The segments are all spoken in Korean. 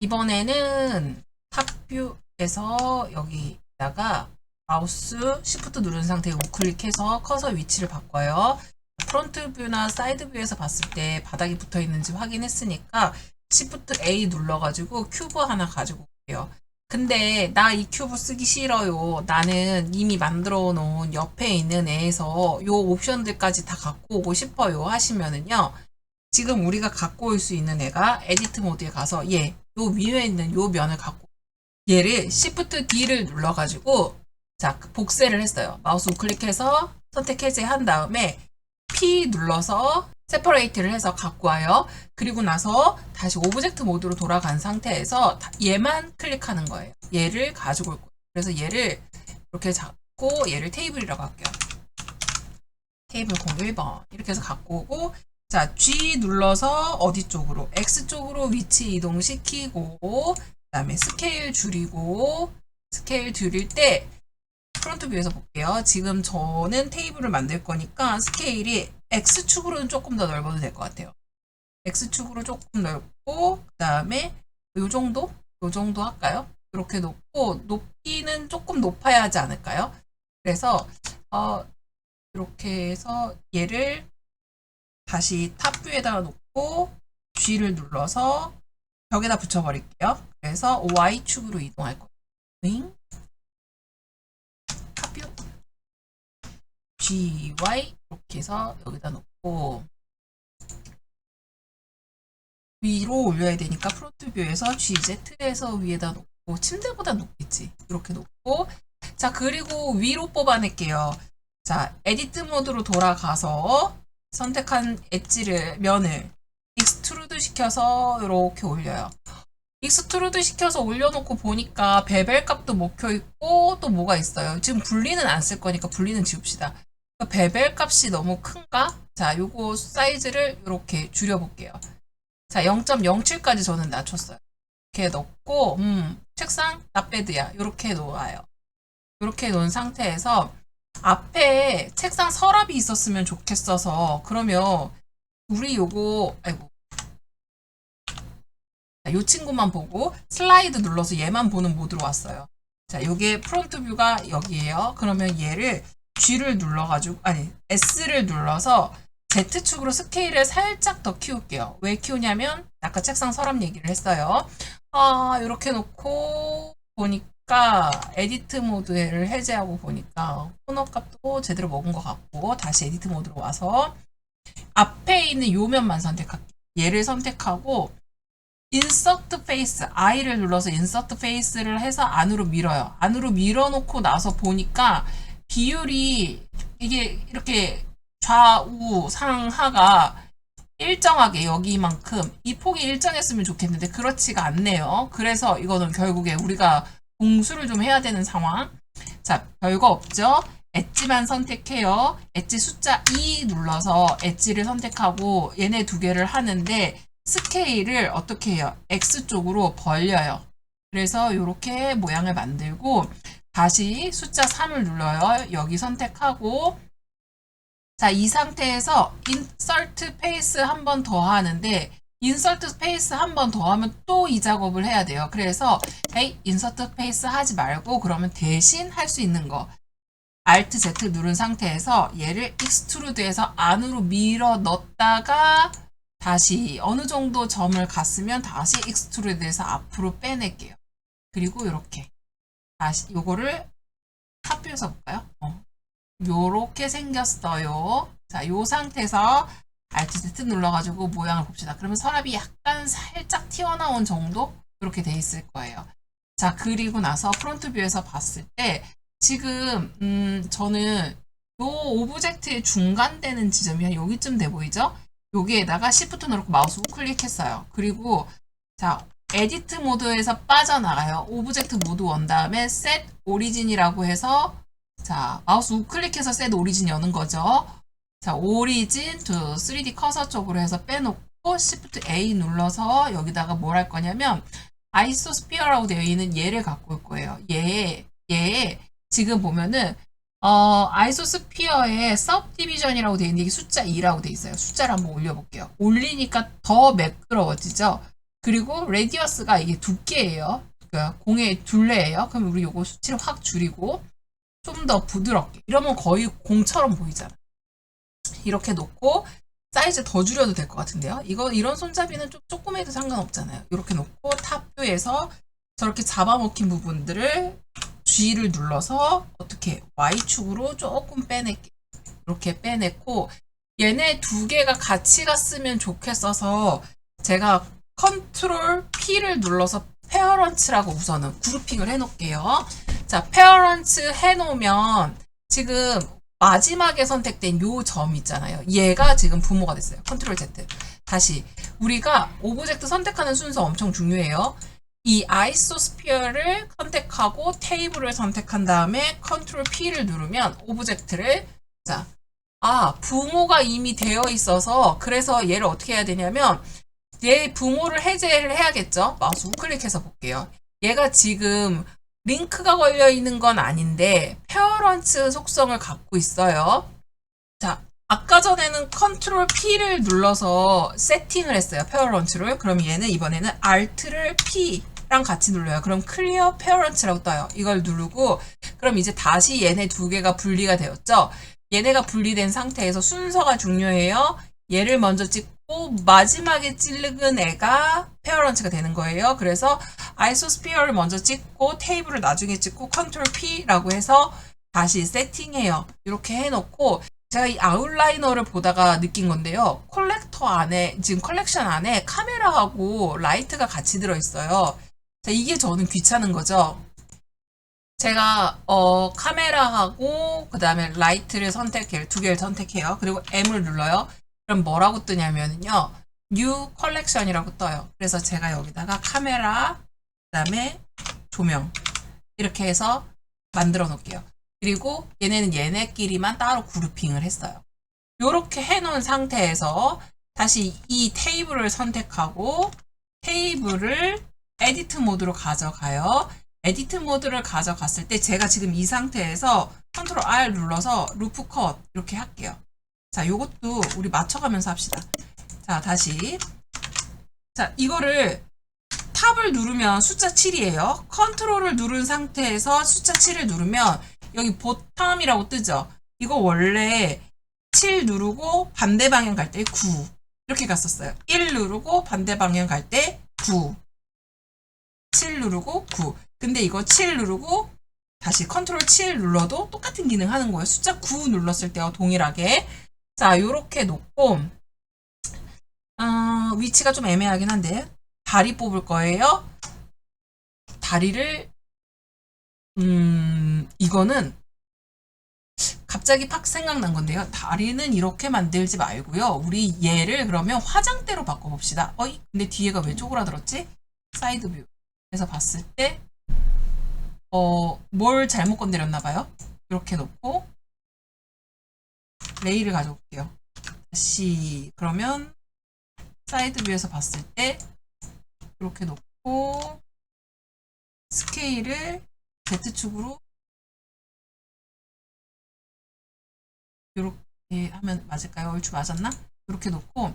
이번에는 탑뷰에서 여기다가 마우스 시프트 누른 상태에 우클릭해서 커서 위치를 바꿔요. 프론트 뷰나 사이드 뷰에서 봤을 때 바닥이 붙어 있는지 확인했으니까 시프트 A 눌러가지고 큐브 하나 가지고 올게요. 근데 나 이 큐브 쓰기 싫어요. 나는 이미 만들어 놓은 옆에 있는 애에서 요 옵션들까지 다 갖고 오고 싶어요 하시면은요. 지금 우리가 갖고 올 수 있는 애가 에디트 모드에 가서 요 위에 있는 요 면을 갖고 얘를 Shift D를 눌러가지고 자 복사를 했어요. 마우스 우클릭해서 선택 해제한 다음에 P 눌러서 세퍼레이트를 해서 갖고 와요. 그리고 나서 다시 오브젝트 모드로 돌아간 상태에서 얘만 클릭하는 거예요. 얘를 가지고 올 거예요. 그래서 얘를 이렇게 잡고 얘를 테이블이라고 할게요. 테이블 01번 이렇게 해서 갖고 오고 자 G 눌러서 어디 쪽으로 X 쪽으로 위치 이동시키고 그 다음에 스케일 줄이고 스케일 줄일 때 프론트 뷰에서 볼게요. 지금 저는 테이블을 만들 거니까 스케일이 X축으로는 조금 더 넓어도 될 것 같아요. X축으로 조금 넓고 그 다음에 요 정도 할까요? 이렇게 놓고 높이는 조금 높아야 하지 않을까요? 그래서 이렇게 해서 얘를 다시 탑뷰에다가 놓고 G를 눌러서 벽에다 붙여버릴게요. 그래서 Y축으로 이동할 거예요. 탑뷰 GY 이렇게 해서 여기다 놓고 위로 올려야 되니까 프론트 뷰에서 GZ에서 위에다 놓고 침대보다 높겠지. 이렇게 놓고 자 그리고 위로 뽑아낼게요. 자 에디트 모드로 돌아가서 선택한 엣지를 면을 익스트루드 시켜서 이렇게 올려요. 익스트루드 시켜서 올려놓고 보니까 베벨 값도 먹혀있고 또 뭐가 있어요. 지금 분리는 안 쓸 거니까 분리는 지웁시다. 베벨 값이 너무 큰가? 자 요거 사이즈를 이렇게 줄여볼게요. 자 0.07까지 저는 낮췄어요. 이렇게 넣고 책상 나베드야 이렇게 놓아요. 이렇게 놓은 상태에서 앞에 책상 서랍이 있었으면 좋겠어서 그러면 우리 요거 아이고 요 친구만 보고 슬라이드 눌러서 얘만 보는 모드로 왔어요. 자 요게 프론트 뷰가 여기에요. 그러면 얘를 G를 눌러가지고 아니 S를 눌러서 Z축으로 스케일을 살짝 더 키울게요. 왜 키우냐면 아까 책상 서랍 얘기를 했어요. 이렇게 놓고 보니까 에디트 모드를 해제하고 보니까 코너 값도 제대로 먹은 것 같고 다시 에디트 모드로 와서 앞에 있는 요 면만 선택할게요. 얘를 선택하고 인서트 페이스 I를 눌러서 인서트 페이스를 해서 안으로 밀어요. 안으로 밀어놓고 나서 보니까 비율이 이게 이렇게 좌우 상하가 일정하게 여기만큼 이 폭이 일정했으면 좋겠는데 그렇지가 않네요. 그래서 이거는 결국에 우리가 공수를 좀 해야 되는 상황. 자, 별거 없죠? 엣지만 선택해요. 엣지 숫자 2 눌러서 엣지를 선택하고 얘네 두 개를 하는데 스케일을 어떻게 해요? X쪽으로 벌려요. 그래서 이렇게 모양을 만들고 다시 숫자 3을 눌러요. 여기 선택하고 자, 이 상태에서 인서트 페이스 한 번 더 하는데 인서트 페이스 한 번 더 하면 또 이 작업을 해야 돼요. 그래서 인서트 페이스 하지 말고 그러면 대신 할 수 있는 거 Alt Z 누른 상태에서 얘를 익스트루드해서 안으로 밀어 넣었다가 다시 어느 정도 점을 갔으면 다시 익스트루드해서 앞으로 빼낼게요. 그리고 이렇게 다시 요거를 탑뷰에서 볼까요? 요렇게 생겼어요. 자, 요 상태에서 Alt Z 눌러가지고 모양을 봅시다. 그러면 서랍이 약간 살짝 튀어나온 정도? 이렇게 돼 있을 거예요. 자, 그리고 나서 프론트 뷰에서 봤을 때 지금 저는 요 오브젝트의 중간되는 지점이 한 여기쯤 돼 보이죠? 여기에다가 Shift 누르고 마우스 우클릭했어요. 그리고 자, 에디트 모드에서 빠져나가요. 오브젝트 모드 원 다음에 Set Origin이라고 해서 자, 마우스 우클릭해서 Set Origin 여는 거죠. 자, Origin to 3D 커서 쪽으로 해서 빼놓고 Shift A 눌러서 여기다가 뭘 할 거냐면 아이소스피어라고 되어 있는 얘를 갖고 올 거예요. 얘 지금 보면은 아이소스피어에 subdivision이라고 되어 있는데 이게 숫자 2라고 되어 있어요. 숫자를 한번 올려볼게요. 올리니까 더 매끄러워지죠. 그리고 레디어스가 이게 두께예요. 그러니까 공의 둘레예요. 그럼 우리 요거 수치를 확 줄이고 좀 더 부드럽게. 이러면 거의 공처럼 보이잖아. 이렇게 놓고 사이즈 더 줄여도 될 것 같은데요. 이런 손잡이는 좀 조그매도 상관없잖아요. 이렇게 놓고 탑뷰에서 저렇게 잡아먹힌 부분들을 G를 눌러서 어떻게 Y축으로 조금 빼낼게요. 이렇게 빼냈고 얘네 두 개가 같이 갔으면 좋겠어서 제가 컨트롤 P를 눌러서 페어런츠라고 우선은 그룹핑을 해놓을게요. 자, 페어런츠 해놓으면 지금 마지막에 선택된 요 점 있잖아요. 얘가 지금 부모가 됐어요. 컨트롤 Z. 다시 우리가 오브젝트 선택하는 순서 엄청 중요해요. 이 아이소스피어를 선택하고 테이블을 선택한 다음에 컨트롤 P를 누르면 오브젝트를 자, 부모가 이미 되어 있어서 그래서 얘를 어떻게 해야 되냐면 얘 부모를 해제를 해야겠죠. 마우스 우클릭해서 볼게요. 얘가 지금 링크가 걸려 있는 건 아닌데 페어런츠 속성을 갖고 있어요. 자, 아까 전에는 컨트롤 P를 눌러서 세팅을 했어요. 페어런츠를. 그럼 얘는 이번에는 Alt를 P랑 같이 눌러요. 그럼 클리어 페어런츠라고 떠요. 이걸 누르고 그럼 이제 다시 얘네 두 개가 분리가 되었죠. 얘네가 분리된 상태에서 순서가 중요해요. 얘를 먼저 찍고 마지막에 찌르는 애가 페어런츠가 되는 거예요. 그래서 아이소스피어를 먼저 찍고 테이블을 나중에 찍고 컨트롤 P라고 해서 다시 세팅해요. 이렇게 해놓고 제가 이 아웃라이너를 보다가 느낀 건데요. 콜렉터 안에 지금 컬렉션 안에 카메라하고 라이트가 같이 들어있어요. 자, 이게 저는 귀찮은 거죠. 제가 카메라하고 그 다음에 라이트를 두 개를 선택해요. 그리고 M을 눌러요. 그럼 뭐라고 뜨냐면요. New Collection이라고 떠요. 그래서 제가 여기다가 카메라, 그 다음에 조명 이렇게 해서 만들어 놓을게요. 그리고 얘네는 얘네끼리만 따로 그룹핑을 했어요. 이렇게 해놓은 상태에서 다시 이 테이블을 선택하고 테이블을 에디트 모드로 가져가요. 에디트 모드를 가져갔을 때 제가 지금 이 상태에서 컨트롤 R 눌러서 루프 컷 이렇게 할게요. 자, 요것도 우리 맞춰가면서 합시다. 자, 다시. 자, 이거를 탑을 누르면 숫자 7이에요. 컨트롤을 누른 상태에서 숫자 7을 누르면 여기 보텀이라고 뜨죠. 이거 원래 7 누르고 반대 방향 갈 때 9 이렇게 갔었어요. 1 누르고 반대 방향 갈 때 9 7 누르고 9 근데 이거 7 누르고 다시 컨트롤 7 눌러도 똑같은 기능 하는 거예요. 숫자 9 눌렀을 때와 동일하게. 자, 요렇게 놓고 위치가 좀 애매하긴 한데 다리 뽑을 거예요. 다리를 이거는 갑자기 팍 생각난 건데요. 다리는 이렇게 만들지 말고요. 우리 얘를 그러면 화장대로 바꿔봅시다. 어이? 근데 뒤에가 왜 쪼그라들었지? 사이드 뷰. 에서 봤을 때 뭘 잘못 건드렸나 봐요. 이렇게 놓고 레일을 가져올게요. 다시 그러면 사이드 뷰에서 봤을 때 이렇게 놓고 스케일을 Z축으로 이렇게 하면 맞을까요? 얼추 맞았나? 이렇게 놓고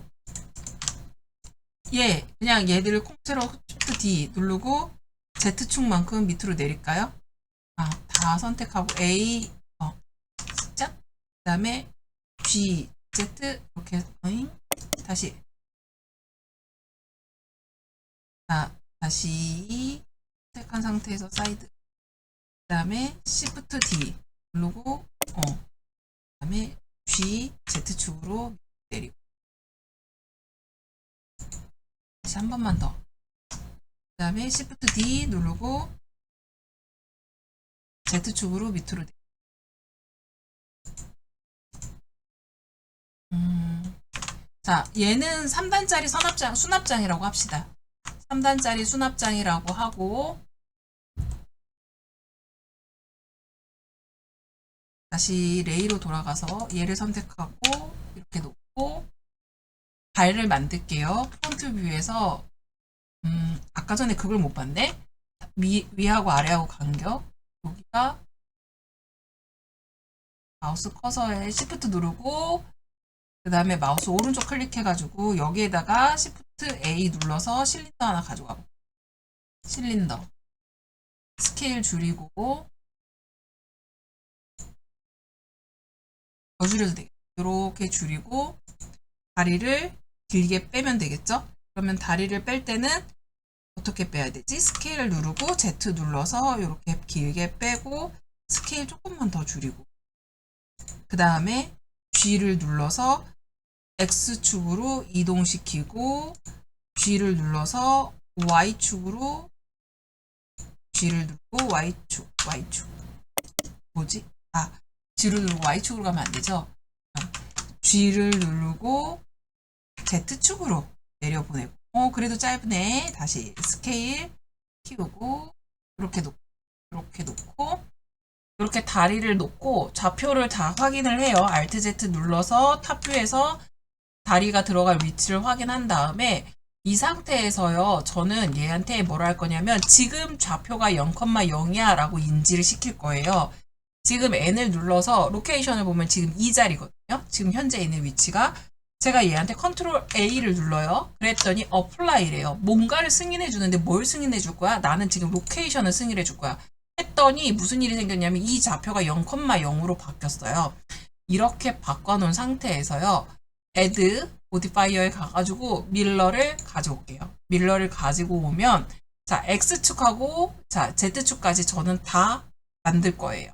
그냥 얘들을 콩채로 Shift D 누르고 Z축만큼 밑으로 내릴까요? 다 선택하고 A 숫자 그 다음에 G Z 이렇게 다시 다시 선택한 상태에서 사이드 그 다음에 Shift D 누르고 그 다음에 G Z축으로 내리고 다시 한 번만 더. 그 다음에 Shift D 누르고 Z축으로 밑으로 내리고. 자, 얘는 3단짜리 수납장이라고 합시다. 3단짜리 수납장이라고 하고 다시 레이로 돌아가서 얘를 선택하고 이렇게 놓고 발을 만들게요. 프론트 뷰에서 아까 전에 그걸 못 봤네. 위하고 아래하고 간격 여기가 마우스 커서에 Shift 누르고 그 다음에 마우스 오른쪽 클릭해가지고 여기에다가 Shift Shift A 눌러서 실린더 하나 가져가 볼게요. 실린더. 스케일 줄이고, 더 줄여도 되겠죠. 이렇게 줄이고, 다리를 길게 빼면 되겠죠? 그러면 다리를 뺄 때는 어떻게 빼야 되지? 스케일 누르고 Z 눌러서 이렇게 길게 빼고 스케일 조금만 더 줄이고 그 다음에 G를 눌러서 X축으로 이동시키고 G를 눌러서 Y축으로 G를 누르고 Y축 뭐지? G를 누르고 Y축으로 가면 안 되죠? G를 누르고 Z축으로 내려보내고 그래도 짧네. 다시 스케일 키우고 이렇게 놓고 이렇게 다리를 놓고 좌표를 다 확인을 해요. Alt Z 눌러서 탑뷰에서 다리가 들어갈 위치를 확인한 다음에 이 상태에서요. 저는 얘한테 뭐라 할 거냐면 지금 좌표가 0,0이야 라고 인지를 시킬 거예요. 지금 N을 눌러서 로케이션을 보면 지금 이 자리거든요. 지금 현재 있는 위치가 제가 얘한테 컨트롤 A를 눌러요. 그랬더니 어플라이래요. 뭔가를 승인해 주는데 뭘 승인해 줄 거야? 나는 지금 로케이션을 승인해 줄 거야. 했더니 무슨 일이 생겼냐면 이 좌표가 0,0으로 바뀌었어요. 이렇게 바꿔놓은 상태에서요. add modifier에 가가지고 밀러를 가져올게요. 밀러를 가지고 오면 자 X축하고 자 Z축까지 저는 다 만들 거예요.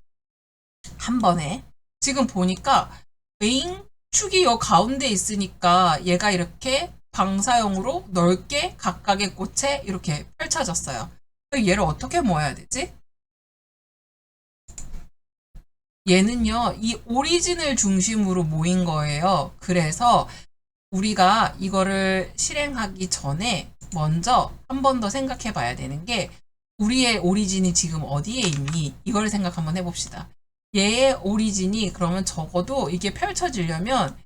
한 번에. 지금 보니까 윙 축이 요 가운데 있으니까 얘가 이렇게 방사형으로 넓게 각각의 꽃에 이렇게 펼쳐졌어요. 얘를 어떻게 모아야 되지? 얘는요, 이 오리진을 중심으로 모인 거예요. 그래서 우리가 이거를 실행하기 전에 먼저 한 번 더 생각해 봐야 되는 게 우리의 오리진이 지금 어디에 있니? 이걸 생각 한번 해봅시다. 얘의 오리진이 그러면 적어도 이게 펼쳐지려면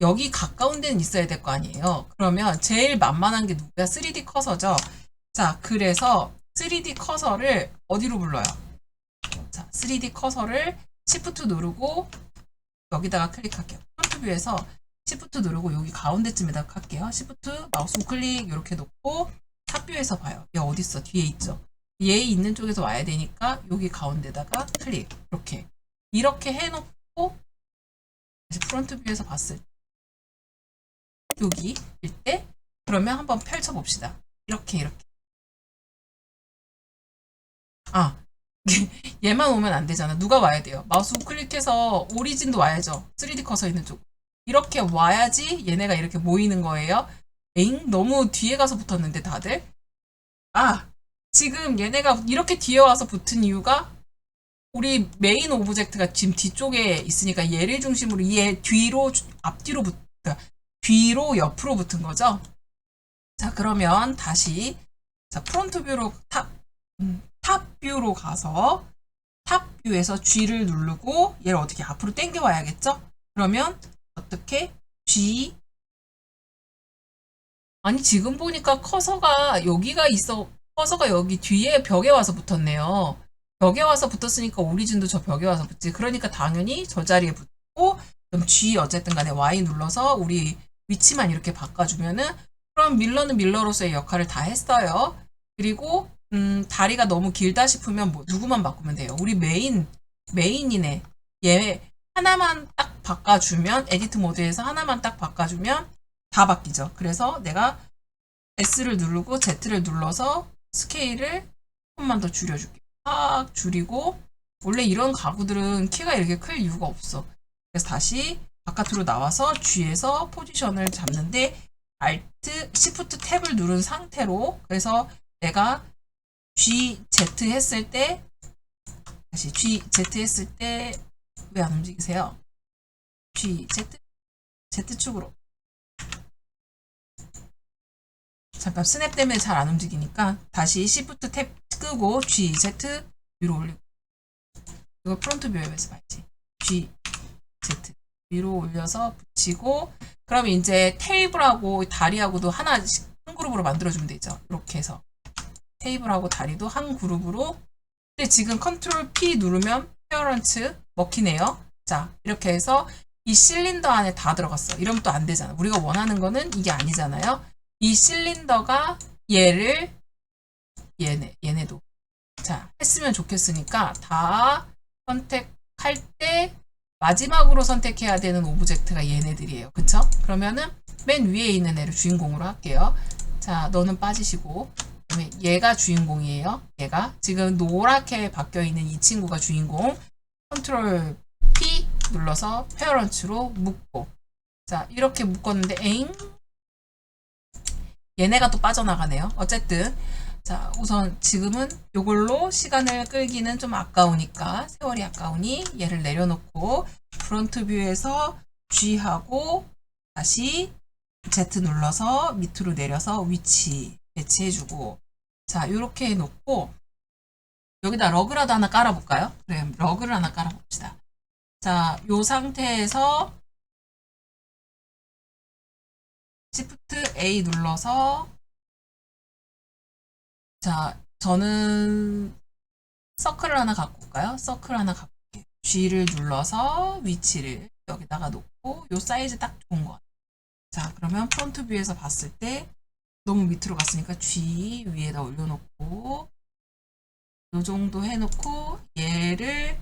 여기 가까운 데는 있어야 될 거 아니에요. 그러면 제일 만만한 게 누구야? 3D 커서죠. 자, 그래서 3D 커서를 어디로 불러요? 자, 3D 커서를 Shift 누르고 여기다가 클릭할게요. 프론트 뷰에서 Shift 누르고 여기 가운데쯤에다가 할게요. Shift 마우스 우클릭 이렇게 놓고 탑뷰에서 봐요. 얘 어디 있어? 뒤에 있죠. 얘 있는 쪽에서 와야 되니까 여기 가운데다가 클릭 이렇게 해놓고 다시 프론트 뷰에서 봤을 때 여기일 때 그러면 한번 펼쳐봅시다. 이렇게 얘만 오면 안 되잖아. 누가 와야 돼요? 마우스 우클릭해서 오리진도 와야죠. 3D 커서 있는 쪽. 이렇게 와야지 얘네가 이렇게 모이는 거예요. 에잉? 너무 뒤에 가서 붙었는데 다들? 지금 얘네가 이렇게 뒤에 와서 붙은 이유가 우리 메인 오브젝트가 지금 뒤쪽에 있으니까 얘를 중심으로 얘 뒤로 앞뒤로 뒤로 옆으로 붙은 거죠. 자, 그러면 다시 자, 프론트 뷰로 탑 뷰로 가서 탑 뷰에서 G를 누르고 얘를 어떻게 앞으로 당겨 와야겠죠? 그러면 어떻게 G 아니 지금 보니까 커서가 여기가 있어. 커서가 여기 뒤에 벽에 와서 붙었네요. 벽에 와서 붙었으니까 오리진도 저 벽에 와서 붙지. 그러니까 당연히 저 자리에 붙고 그럼 G 어쨌든 간에 Y 눌러서 우리 위치만 이렇게 바꿔주면은 그럼 밀러는 밀러로서의 역할을 다 했어요. 그리고 다리가 너무 길다 싶으면 뭐 누구만 바꾸면 돼요. 우리 메인이네. 얘 하나만 딱 바꿔주면 에디트 모드에서 하나만 딱 바꿔주면 다 바뀌죠. 그래서 내가 S를 누르고 Z를 눌러서 스케일을 조금만 더 줄여줄게요. 딱 줄이고 원래 이런 가구들은 키가 이렇게 클 이유가 없어. 그래서 다시 바깥으로 나와서 G에서 포지션을 잡는데 Alt, Shift 탭을 누른 상태로 그래서 내가 G, Z 했을 때 다시 G, Z 했을 때 왜 안 움직이세요? G, Z, Z축으로 잠깐 스냅 때문에 잘 안 움직이니까 다시 Shift 탭 끄고 G, Z 위로 올리고 이거 프론트 뷰에서 봐야지. G, Z 위로 올려서 붙이고 그러면 이제 테이블하고 다리하고도 하나씩 한 그룹으로 만들어주면 되죠. 이렇게 해서 테이블하고 다리도 한 그룹으로 근데 지금 컨트롤 P 누르면 페어런츠 먹히네요. 자 이렇게 해서 이 실린더 안에 다 들어갔어. 이러면 또 안 되잖아. 우리가 원하는 거는 이게 아니잖아요. 이 실린더가 얘네도 자 했으면 좋겠으니까 다 선택할 때 마지막으로 선택해야 되는 오브젝트가 얘네들이에요. 그쵸? 그러면은 맨 위에 있는 애를 주인공으로 할게요. 자, 너는 빠지시고 그다음에 얘가 주인공이에요. 얘가 지금 노랗게 바뀌어 있는 이 친구가 주인공. 컨트롤 P 눌러서 페어런츠로 묶고 자 이렇게 묶었는데 에잉 얘네가 또 빠져나가네요. 어쨌든 자 우선 지금은 이걸로 시간을 끌기는 좀 아까우니까 세월이 아까우니 얘를 내려놓고 프론트 뷰에서 G하고 다시 Z 눌러서 밑으로 내려서 위치 배치해주고 자 이렇게 해놓고 여기다 러그라도 하나 깔아볼까요? 그래 러그를 하나 깔아봅시다. 자 이 상태에서 Shift A 눌러서 자 저는 서클을 하나 갖고 올까요? 서클 하나 갖고 올게요. G를 눌러서 위치를 여기다가 놓고 요 사이즈 딱 좋은 것 같아요. 자 그러면 프론트 뷰에서 봤을 때 너무 밑으로 갔으니까 G 위에다 올려놓고 요 정도 해놓고 얘를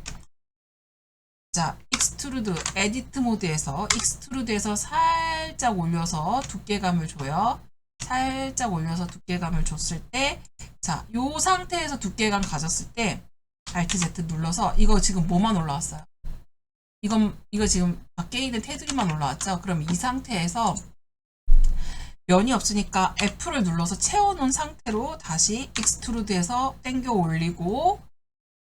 자 익스트루드 에디트 모드에서 익스트루드에서 살짝 올려서 두께감을 줘요. 살짝 올려서 두께감을 줬을 때 자 요 상태에서 두께감 가졌을 때 Alt Z 눌러서 이거 지금 뭐만 올라왔어요? 이거 지금 밖에 있는 테두리만 올라왔죠? 그럼 이 상태에서 면이 없으니까 F를 눌러서 채워놓은 상태로 다시 익스트루드에서 당겨 올리고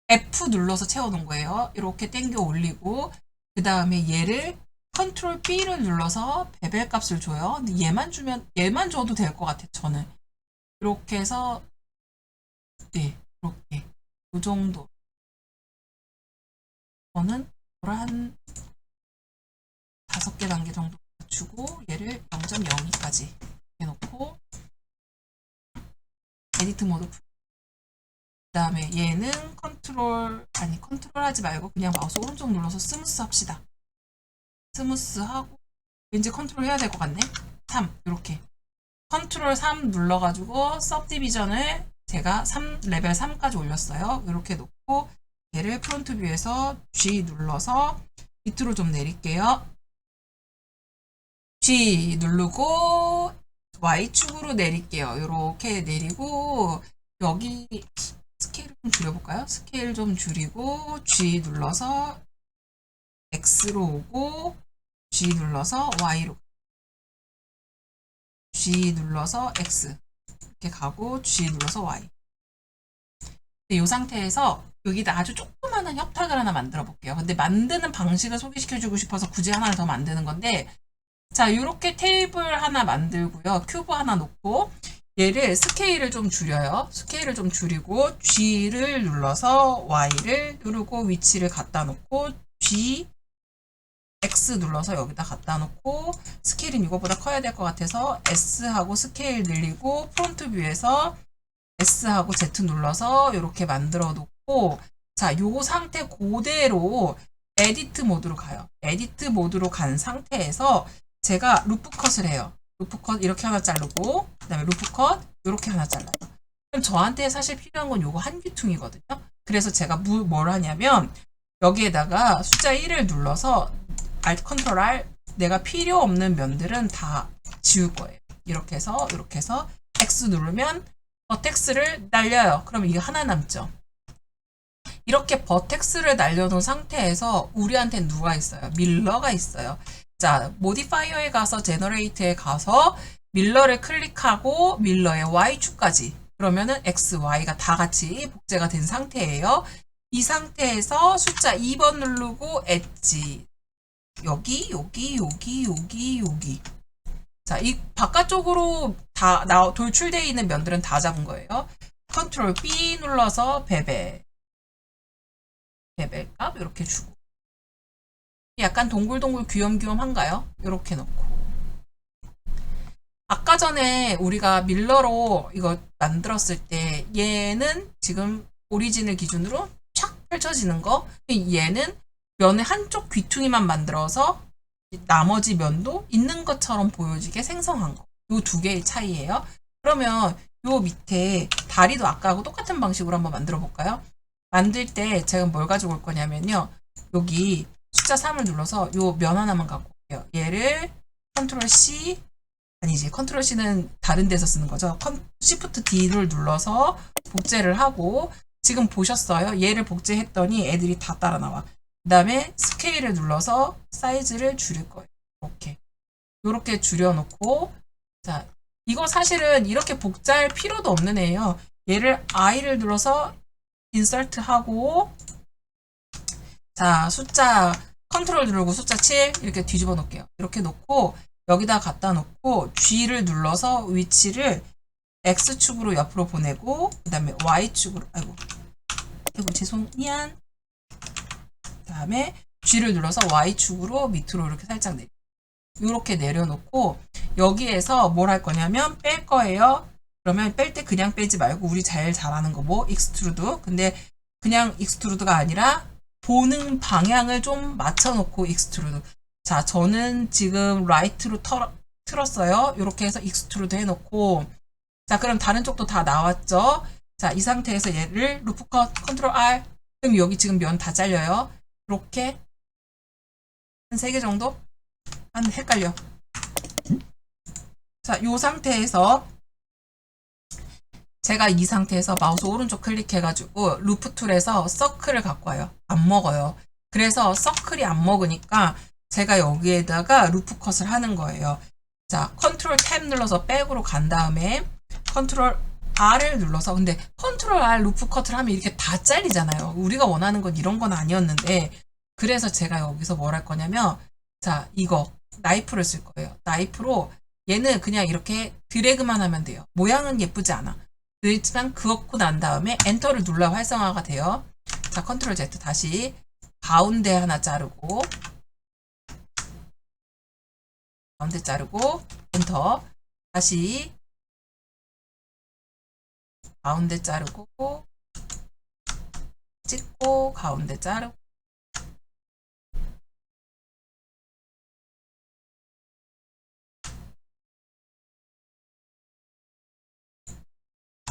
F 눌러서 채워놓은 거예요. 이렇게 당겨 올리고 그 다음에 얘를 컨트롤 B를 눌러서 베벨 값을 줘요. 근데 얘만 줘도 될 것 같아요. 저는 이렇게 해서 네 이렇게 이 정도 저는 한 5개 단계 정도 주고 얘를 0.02까지 해놓고 에디트 모드 그 다음에 얘는 컨트롤 하지 말고 그냥 마우스 오른쪽 눌러서 스무스 합시다. 스무스 하고 왠지 컨트롤 해야 될 것 같네. 3 이렇게 컨트롤 3 눌러가지고 सब디비전을 제가 레벨 3까지 올렸어요. 이렇게 놓고 얘를 프론트 뷰에서 G 눌러서 밑으로 좀 내릴게요. G 누르고 Y축으로 내릴게요. 이렇게 내리고 여기 스케일을 좀 줄여볼까요? 스케일 좀 줄이고 G 눌러서 X로 오고 G 눌러서 Y로 G 눌러서 X 이렇게 가고 G 눌러서 Y 이 상태에서 여기다 아주 조그마한 협탁을 하나 만들어 볼게요. 근데 만드는 방식을 소개시켜주고 싶어서 굳이 하나를 더 만드는 건데 자 이렇게 테이블 하나 만들고요. 큐브 하나 놓고 얘를 스케일을 좀 줄여요. 스케일을 좀 줄이고 G를 눌러서 Y를 누르고 위치를 갖다 놓고 G X 눌러서 여기다 갖다 놓고 스케일은 이거보다 커야 될 것 같아서 S하고 스케일 늘리고 프론트 뷰에서 S하고 Z 눌러서 이렇게 만들어 놓고 자, 요 상태 그대로 에디트 모드로 가요. 에디트 모드로 간 상태에서 제가 루프 컷을 해요. 루프 컷 이렇게 하나 자르고 그 다음에 루프 컷 이렇게 하나 잘라요. 그럼 저한테 사실 필요한 건 요거 한 귀퉁이거든요. 그래서 제가 뭘 하냐면 여기에다가 숫자 1을 눌러서 Alt 컨트롤 R 내가 필요 없는 면들은 다 지울 거예요. 이렇게 해서 X 누르면 버텍스를 날려요. 그럼 이게 하나 남죠. 이렇게 버텍스를 날려놓은 상태에서 우리한테 누가 있어요? 밀러가 있어요. 자, 모디파이어에 가서 제너레이트에 가서 밀러를 클릭하고 밀러의 Y축까지 그러면은 X, Y가 다 같이 복제가 된 상태예요. 이 상태에서 숫자 2번 누르고 엣지 여기 자, 이 바깥쪽으로 다 돌출되어 있는 면들은 다 잡은 거예요. 컨트롤 B 눌러서 베벨 값 이렇게 주고 약간 동글동글 귀염귀염한가요? 이렇게 놓고 아까 전에 우리가 밀러로 이거 만들었을 때 얘는 지금 오리진을 기준으로 촥 펼쳐지는 거 얘는 면의 한쪽 귀퉁이만 만들어서 나머지 면도 있는 것처럼 보여지게 생성한 거 요 두 개의 차이예요. 그러면 요 밑에 다리도 아까하고 똑같은 방식으로 한번 만들어 볼까요? 만들 때 제가 뭘 가지고 올 거냐면요. 여기 숫자 3을 눌러서 요 면 하나만 갖고 올게요. 얘를 컨트롤 C, 아니지, 컨트롤 C는 다른 데서 쓰는 거죠. Shift D를 눌러서 복제를 하고, 지금 보셨어요? 얘를 복제했더니 애들이 다 따라 나와. 그 다음에 스케일을 눌러서 사이즈를 줄일 거예요. 이렇게 줄여놓고, 자, 이거 사실은 이렇게 복제할 필요도 없는 애예요. 얘를 I를 눌러서 인서트 하고, 자, 숫자 컨트롤 누르고 숫자 7 이렇게 뒤집어 놓을게요. 이렇게 놓고 여기다 갖다 놓고 G를 눌러서 위치를 X축으로 옆으로 보내고, 그 다음에 Y축으로, 아이고 죄송, 미안. 그 다음에 G를 눌러서 Y축으로 밑으로 이렇게 살짝 내려. 이렇게 내려놓고 여기에서 뭘 할 거냐면 뺄 거예요. 그러면 뺄 때 그냥 빼지 말고 우리 제일 잘하는 거 뭐? 익스트루드. 근데 그냥 익스트루드가 아니라 보는 방향을 좀 맞춰놓고 익스트루드. 자, 저는 지금 라이트로 틀었어요. 이렇게 해서 익스트루드 해놓고, 자, 그럼 다른 쪽도 다 나왔죠? 자, 이 상태에서 얘를 루프 컷 컨트롤 R. 그럼 여기 지금 면 다 잘려요. 이렇게 한 3개 정도? 한 헷갈려. 자, 이 상태에서 제가 이 상태에서 마우스 오른쪽 클릭해가지고 루프 툴에서 서클을 갖고 와요. 안 먹어요. 그래서 서클이 안 먹으니까 제가 여기에다가 루프 컷을 하는 거예요. 자, 컨트롤 탭 눌러서 백으로 간 다음에 컨트롤 R을 눌러서, 근데 컨트롤 R 루프 컷을 하면 이렇게 다 잘리잖아요. 우리가 원하는 건 이런 건 아니었는데, 그래서 제가 여기서 뭘 할 거냐면, 자, 이거 나이프를 쓸 거예요. 나이프로 얘는 그냥 이렇게 드래그만 하면 돼요. 모양은 예쁘지 않아. 그렇지만 그었고 난 다음에 엔터를 눌러 활성화가 돼요. 자, 컨트롤 Z 다시 가운데 하나 자르고, 가운데 자르고 엔터. 다시 가운데 자르고 찍고 가운데 자르고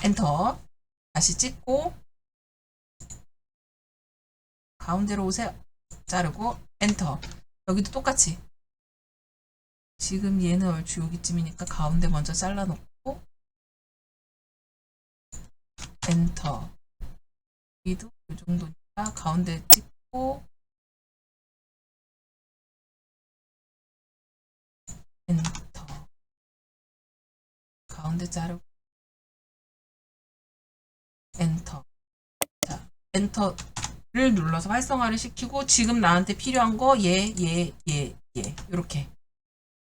엔터. 다시 찍고 가운데로 오세요. 자르고 엔터. 여기도 똑같이 지금 얘는 얼추 여기쯤이니까 가운데 먼저 잘라놓고 엔터. 여기도 이 정도니까 가운데 찍고 엔터. 가운데 자르고 엔터. 자, 엔터를 눌러서 활성화를 시키고, 지금 나한테 필요한 거 얘 이렇게.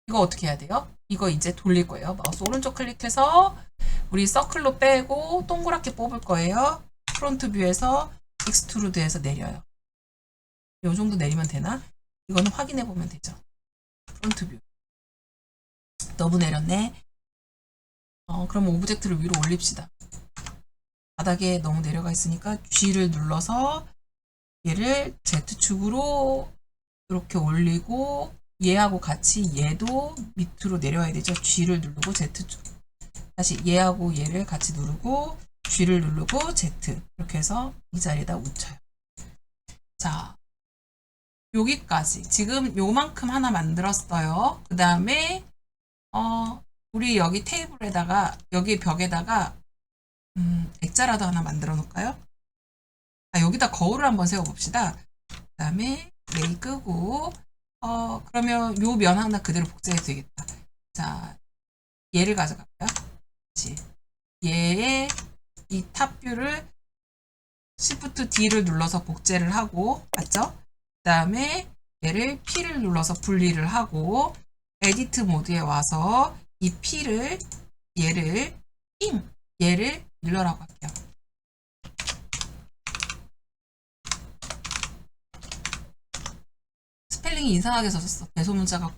이거 어떻게 해야 돼요? 이거 이제 돌릴 거예요. 마우스 오른쪽 클릭해서 우리 서클로 빼고 동그랗게 뽑을 거예요. 프론트 뷰에서 익스트루드에서 내려요. 이 정도 내리면 되나? 이거는 확인해 보면 되죠. 프론트 뷰. 너무 내렸네. 그럼 오브젝트를 위로 올립시다. 바닥에 너무 내려가 있으니까 G를 눌러서 얘를 Z축으로 이렇게 올리고, 얘하고 같이 얘도 밑으로 내려와야 되죠. G를 누르고 Z축. 다시 얘하고 얘를 같이 누르고 G를 누르고 Z. 이렇게 해서 이 자리에다 붙여요. 자, 여기까지. 지금 요만큼 하나 만들었어요. 그 다음에 우리 여기 테이블에다가, 여기 벽에다가 액자라도 하나 만들어 놓을까요? 여기다 거울을 한번 세워 봅시다. 그 다음에 레이 끄고, 그러면 요 면 하나 그대로 복제해도 되겠다. 자, 얘를 가져갈까요? 그렇지. 얘의 이 탑뷰를 Shift D를 눌러서 복제를 하고, 맞죠? 그 다음에 얘를 P를 눌러서 분리를 하고, 에디트 모드에 와서 이 P를, 얘를 밀러라고 할게요. 스펠링이 이상하게 써졌어. 대소문자가.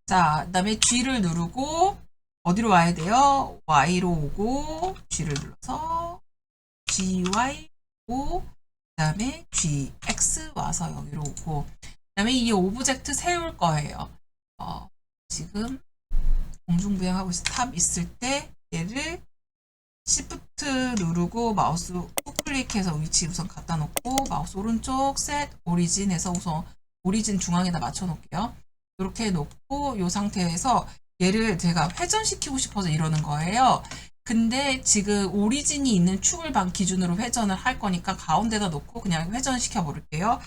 자, 그 다음에 G를 누르고 어디로 와야 돼요? Y로 오고, G를 눌러서 GY 오고, 그 다음에 GX 와서 여기로 오고, 그 다음에 이 오브젝트 세울 거예요. 지금 공중부양하고 탑 있을 때 얘를 Shift 누르고 마우스 우클릭해서 위치 우선 갖다 놓고 마우스 오른쪽 셋 오리진 해서 우선 오리진 중앙에다 맞춰 놓을게요. 이렇게 놓고 이 상태에서 얘를 제가 회전시키고 싶어서 이러는 거예요. 근데 지금 오리진이 있는 축을 기준으로 회전을 할 거니까 가운데다 놓고 그냥 회전시켜 버릴게요.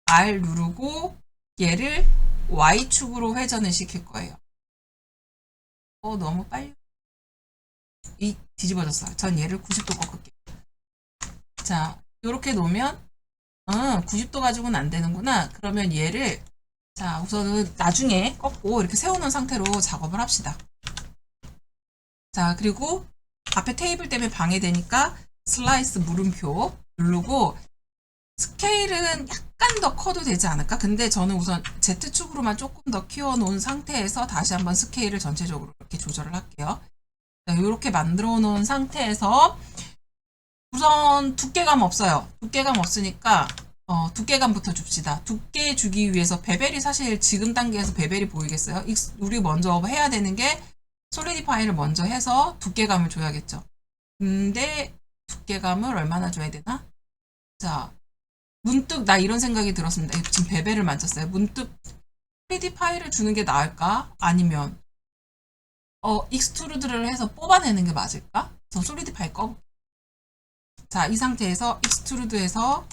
R 누르고 얘를 Y축으로 회전을 시킬 거예요. 너무 빨리 뒤집어졌어요. 전 얘를 90도 꺾을게요. 자, 이렇게 놓으면 90도 가지고는 안 되는구나. 그러면 얘를 자 우선은 나중에 꺾고 이렇게 세우는 상태로 작업을 합시다. 자, 그리고 앞에 테이블 때문에 방해되니까 슬라이스 물음표 누르고 스케일은 약간 더 커도 되지 않을까? 근데 저는 우선 Z축으로만 조금 더 키워놓은 상태에서 다시 한번 스케일을 전체적으로 이렇게 조절을 할게요. 자, 이렇게 만들어 놓은 상태에서 우선 두께감 없어요. 두께감 없으니까 두께감부터 줍시다. 두께 주기 위해서 베벨이 사실 지금 단계에서 베벨이 보이겠어요? 우리 먼저 해야 되는 게 솔리디파이를 먼저 해서 두께감을 줘야겠죠. 근데 두께감을 얼마나 줘야 되나? 자, 문득 나 이런 생각이 들었습니다. 지금 베벨을 만졌어요. 문득 솔리디파이를 주는 게 나을까? 아니면 익스트루드를 해서 뽑아내는 게 맞을까? 저 솔리디파이 꺼볼게요. 자, 이 상태에서 익스트루드에서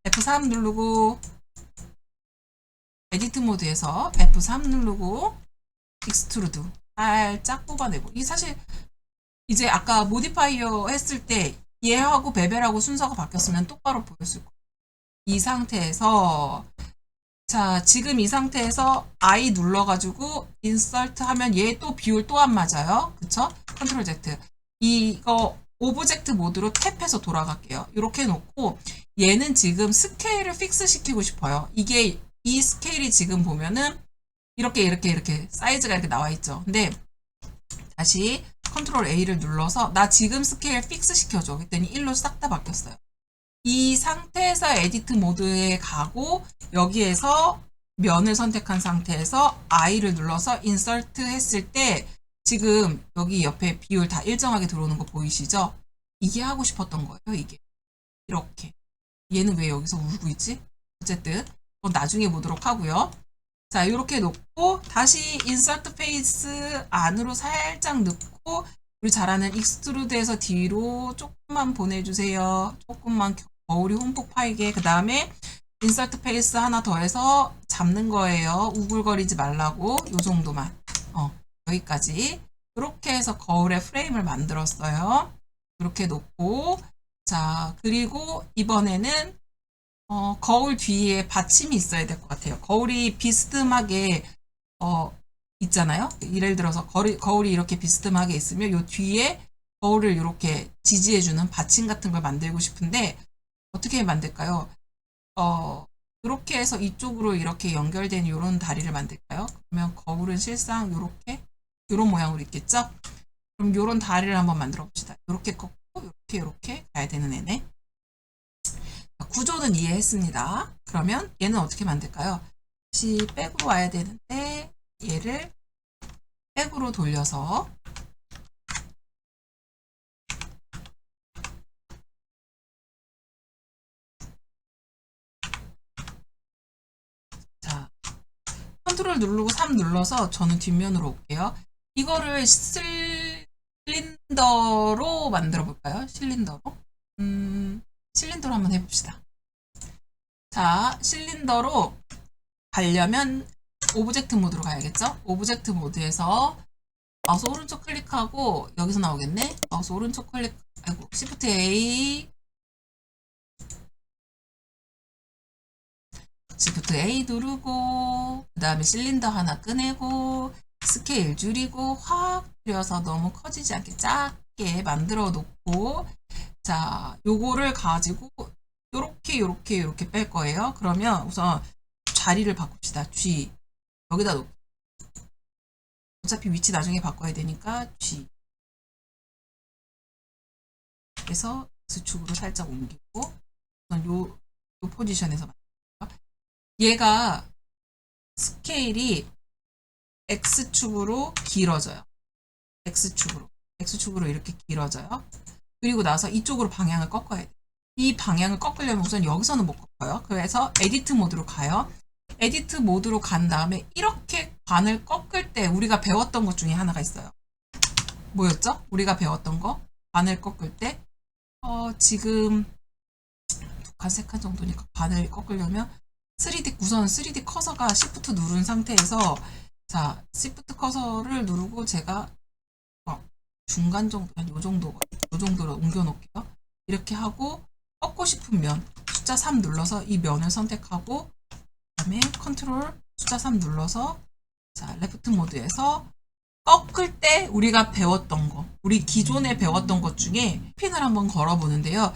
F3 누르고 에디트 모드에서 F3 누르고 익스트루드 살짝 뽑아내고 이 사실 이제 아까 모디파이어 했을 때 얘하고 베벨하고 순서가 바뀌었으면 똑바로 보였을 거예요. 이 상태에서 자 지금 이 상태에서 I 눌러가지고 인서트 하면 얘 또 비율 또 안 맞아요. 그쵸? 컨트롤 Z 이거 오브젝트 모드로 탭해서 돌아갈게요. 이렇게 놓고 얘는 지금 스케일을 픽스 시키고 싶어요. 이게 이 스케일이 지금 보면은 이렇게 사이즈가 이렇게 나와 있죠. 근데 다시 컨트롤 A를 눌러서 나 지금 스케일 픽스 시켜줘. 그랬더니 1로 싹 다 바뀌었어요. 이 상태에서 에디트 모드에 가고 여기에서 면을 선택한 상태에서 I를 눌러서 인서트 했을 때 지금 여기 옆에 비율 다 일정하게 들어오는 거 보이시죠? 이게 하고 싶었던 거예요. 이게 이렇게 얘는 왜 여기서 울고 있지? 어쨌든 나중에 보도록 하고요. 자, 이렇게 놓고 다시 인서트 페이스 안으로 살짝 넣고 우리 잘 아는 익스트루드에서 뒤로 조금만 보내주세요. 조금만 거울이 흠뻑 파이게. 그 다음에 인서트 페이스 하나 더해서 잡는 거예요. 우글거리지 말라고. 요 정도만. 여기까지. 이렇게 해서 거울의 프레임을 만들었어요. 이렇게 놓고 자, 그리고 이번에는 거울 뒤에 받침이 있어야 될 것 같아요. 거울이 비스듬하게 있잖아요. 예를 들어서 거울이 이렇게 비스듬하게 있으면 요 뒤에 거울을 이렇게 지지해주는 받침 같은 걸 만들고 싶은데 어떻게 만들까요? 이렇게 해서 이쪽으로 이렇게 연결된 이런 다리를 만들까요? 그러면 거울은 실상 이런 모양으로 있겠죠? 그럼 이런 다리를 한번 만들어 봅시다. 이렇게 꺾고 이렇게 가야 되는 애네. 구조는 이해했습니다. 그러면 얘는 어떻게 만들까요? 다시 백으로 와야 되는데 얘를 백으로 돌려서 자 컨트롤 누르고 3 눌러서 저는 뒷면으로 올게요. 이거를 실린더로 만들어 볼까요? 실린더로 한번 해봅시다. 자, 실린더로 가려면 오브젝트 모드로 가야겠죠? 오브젝트 모드에서 마우스 오른쪽 클릭하고 여기서 나오겠네? 마우스 오른쪽 클릭, Shift A Shift A 누르고 그 다음에 실린더 하나 꺼내고 스케일 줄이고 확 줄여서 너무 커지지 않게 작게 만들어 놓고 자, 요거를 가지고 요렇게 뺄 거예요. 그러면 우선 자리를 바꿉시다. G 여기다 놓고 어차피 위치 나중에 바꿔야 되니까 G 그래서 X축으로 살짝 옮기고 요 포지션에서 얘가 스케일이 X축으로 길어져요. X축으로 이렇게 길어져요. 그리고 나서 이쪽으로 방향을 꺾어야 돼요. 이 방향을 꺾으려면 우선 여기서는 못 꺾어요. 그래서 에디트 모드로 가요. 에디트 모드로 간 다음에 이렇게 반을 꺾을 때 우리가 배웠던 것 중에 하나가 있어요. 뭐였죠? 우리가 배웠던 거? 반을 꺾을 때 지금 2칸, 3칸 정도니까 반을 꺾으려면 우선 3D 커서가 Shift 누른 상태에서 자, Shift 커서를 누르고 제가 중간 정도, 요 정도로 옮겨 놓을게요. 이렇게 하고 꺾고 싶은 면 숫자 3 눌러서 이 면을 선택하고 그다음에 컨트롤 숫자 3 눌러서 자, 레프트 모드에서 꺾을 때 우리가 배웠던 거, 우리 기존에 배웠던 것 중에 핀을 한번 걸어보는데요.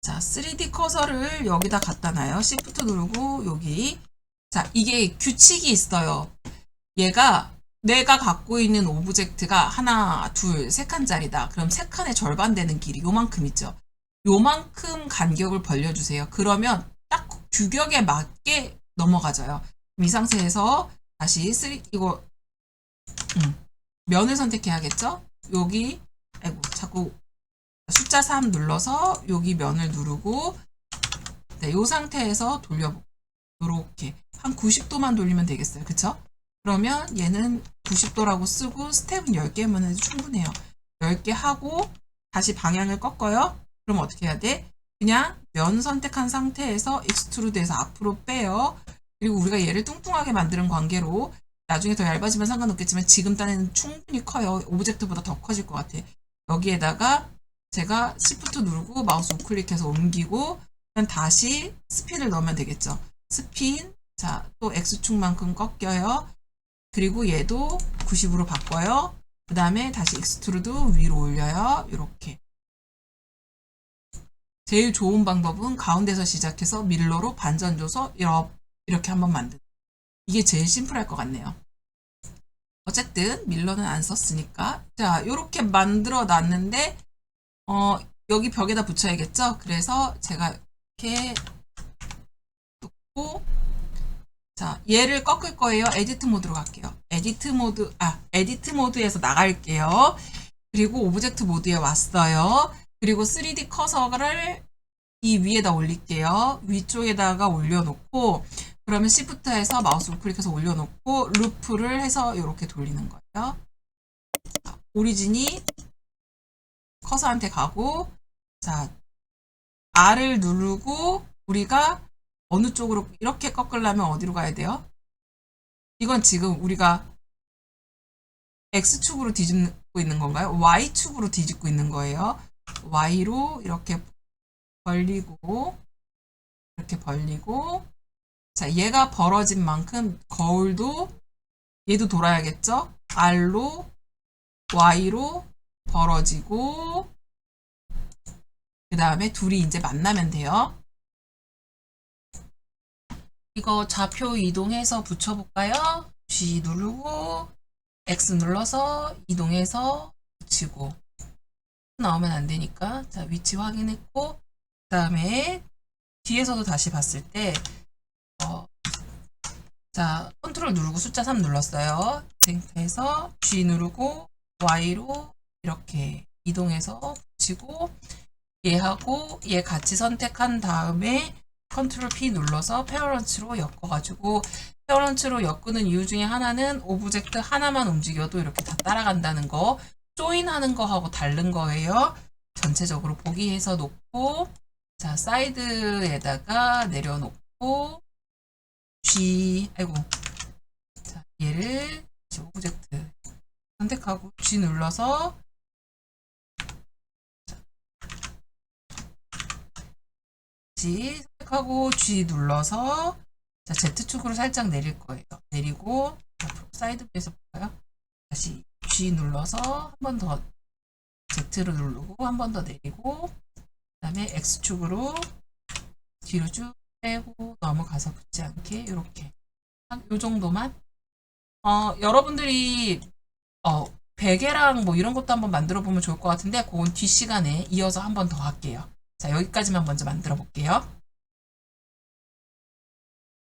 자, 3D 커서를 여기다 갖다 놔요. Shift 누르고 여기. 자, 이게 규칙이 있어요. 얘가 내가 갖고 있는 오브젝트가 하나, 둘, 세 칸짜리다. 그럼 세 칸의 절반 되는 길이 요만큼 있죠. 요만큼 간격을 벌려주세요. 그러면 딱 규격에 맞게 넘어가져요. 이 상태에서 다시 면을 선택해야겠죠? 여기, 자꾸 숫자 3 눌러서 여기 면을 누르고, 네, 이 상태에서 돌려보고, 요렇게. 한 90도만 돌리면 되겠어요. 그쵸? 그러면 얘는 90도라고 쓰고, 스텝은 10개만 해도 충분해요. 10개 하고, 다시 방향을 꺾어요. 그럼 어떻게 해야 돼? 그냥 면 선택한 상태에서 익스트루드에서 앞으로 빼요. 그리고 우리가 얘를 뚱뚱하게 만드는 관계로 나중에 더 얇아지면 상관없겠지만 지금 딴에는 충분히 커요. 오브젝트보다 더 커질 것 같아. 여기에다가 제가 Shift 누르고 마우스 우클릭해서 옮기고 그냥 다시 스핀을 넣으면 되겠죠. 스핀, 자, 또 X축만큼 꺾여요. 그리고 얘도 90으로 바꿔요. 그 다음에 다시 익스트루드 위로 올려요. 이렇게. 제일 좋은 방법은 가운데서 시작해서 밀러로 반전 줘서 이렇게 한번 만드는. 이게 제일 심플할 것 같네요. 어쨌든 밀러는 안 썼으니까 자, 이렇게 만들어 놨는데 여기 벽에다 붙여야겠죠? 그래서 제가 이렇게 놓고 자, 얘를 꺾을 거예요. 에디트 모드로 갈게요. 에디트 모드에서 나갈게요. 그리고 오브젝트 모드에 왔어요. 그리고 3D 커서를 이 위에다 올릴게요. 위쪽에다가 올려놓고 그러면 Shift에서 마우스 우클릭해서 올려놓고 루프를 해서 이렇게 돌리는 거예요. 자, 오리진이 커서한테 가고 자, R을 누르고 우리가 어느 쪽으로 이렇게 꺾으려면 어디로 가야 돼요? 이건 지금 우리가 X축으로 뒤집고 있는 건가요? Y축으로 뒤집고 있는 거예요. Y로 이렇게 벌리고 이렇게 벌리고 자, 얘가 벌어진 만큼 거울도 얘도 돌아야겠죠? R로 Y로 벌어지고 그 다음에 둘이 이제 만나면 돼요. 이거 좌표 이동해서 붙여볼까요? G 누르고 X 눌러서 이동해서 붙이고 나오면 안 되니까 자, 위치 확인했고 그 다음에 뒤에서도 다시 봤을 때 자, 컨트롤 누르고 숫자 3 눌렀어요. 이 상태에서 G 누르고 Y로 이렇게 이동해서 붙이고 얘하고 얘 같이 선택한 다음에 컨트롤 P 눌러서 페어런치로 엮어가지고 페어런치로 엮는 이유 중에 하나는 오브젝트 하나만 움직여도 이렇게 다 따라간다는 거 조인하는 거하고 다른 거예요. 전체적으로 보기 해서 놓고 자, 사이드에다가 내려놓고 자, 얘를 오브젝트 선택하고 G 눌러서 G 선택하고 G 눌러서 자, Z축으로 살짝 내릴 거예요. 내리고 앞으로 사이드 뷰에서 볼까요? 다시 G 눌러서 한 번 더 Z를 누르고 한 번 더 내리고 그 다음에 X축으로 뒤로 쭉 빼고 넘어가서 붙지 않게 이렇게 요 정도만 여러분들이 베개랑 뭐 이런 것도 한번 만들어 보면 좋을 것 같은데 그건 뒷시간에 이어서 한 번 더 할게요. 자, 여기까지만 먼저 만들어 볼게요.